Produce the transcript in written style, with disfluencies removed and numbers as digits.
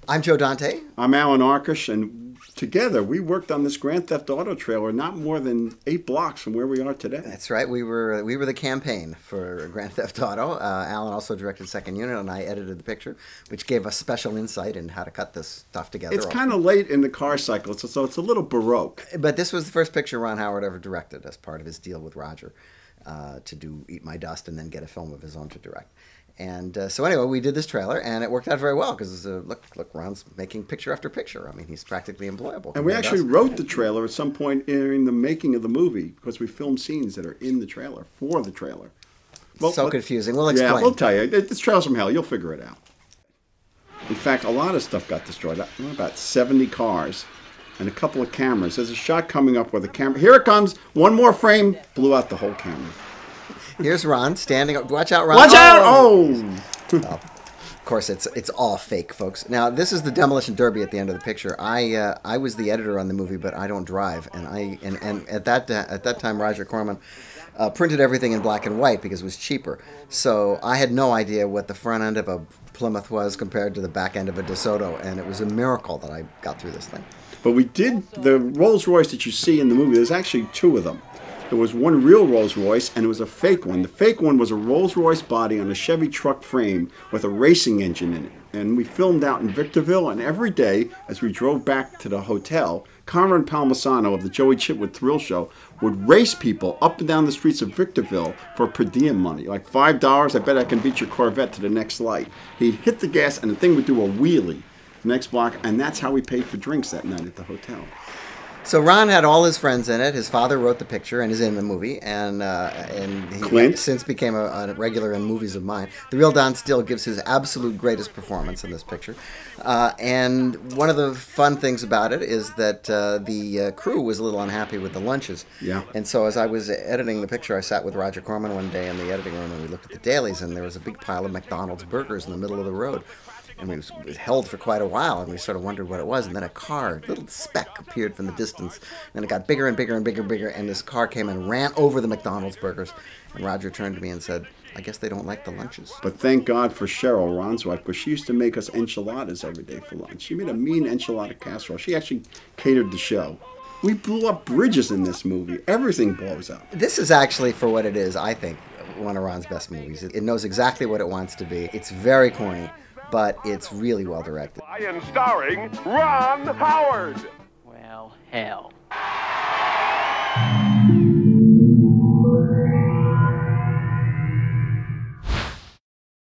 I'm Joe Dante. I'm Allan Arkush, and together we worked on this Grand Theft Auto trailer not more than 8 blocks from where we are today. That's right. We were the campaign for Grand Theft Auto. Alan also directed Second Unit, and I edited the picture, which gave us special insight in how to cut this stuff together. It's kind of late in the car cycle, so it's a little Baroque. But this was the first picture Ron Howard ever directed as part of his deal with Roger to do Eat My Dust and then get a film of his own to direct. And so anyway, we did this trailer, and it worked out very well because look, Ron's making picture after picture. I mean, he's practically employable. And we actually wrote the trailer at some point during the making of the movie because we filmed scenes that are in the trailer for the trailer. Well, so confusing. We'll explain. Yeah, we'll tell you. This trailer's from hell. You'll figure it out. In fact, a lot of stuff got destroyed. About 70 cars and a couple of cameras. There's a shot coming up where the camera... Here it comes. One more frame. Blew out the whole camera. Here's Ron standing up. Watch out, Ron. Watch out! Oh! Well, of course, it's all fake, folks. Now, this is the demolition derby at the end of the picture. I was the editor on the movie, but I don't drive. And at that time, Roger Corman printed everything in black and white because it was cheaper. So I had no idea what the front end of a Plymouth was compared to the back end of a DeSoto, and it was a miracle that I got through this thing. But we did the Rolls Royce that you see in the movie. There's actually 2 of them. There was one real Rolls Royce, and it was a fake one. The fake one was a Rolls Royce body on a Chevy truck frame with a racing engine in it. And we filmed out in Victorville, and every day, as we drove back to the hotel, Conrad Palmisano of the Joey Chitwood Thrill Show would race people up and down the streets of Victorville for per diem money. Like $5, I bet I can beat your Corvette to the next light. He'd hit the gas, and the thing would do a wheelie the next block, and that's how we paid for drinks that night at the hotel. So Ron had all his friends in it. His father wrote the picture and is in the movie, and he since became a regular in movies of mine. The real Don still gives his absolute greatest performance in this picture. And one of the fun things about it is that the crew was a little unhappy with the lunches. Yeah. And so as I was editing the picture, I sat with Roger Corman one day in the editing room, and we looked at the dailies, and there was a big pile of McDonald's burgers in the middle of the road. And it was held for quite a while, and we sort of wondered what it was. And then a little speck appeared from the distance. And it got bigger and bigger and bigger and bigger. And this car came and ran over the McDonald's burgers. And Roger turned to me and said, I guess they don't like the lunches. But thank God for Cheryl, Ron's wife, because she used to make us enchiladas every day for lunch. She made a mean enchilada casserole. She actually catered the show. We blew up bridges in this movie. Everything blows up. This is actually, for what it is, I think, one of Ron's best movies. It knows exactly what it wants to be. It's very corny, but it's really well directed. And starring Ron Howard. Well, hell.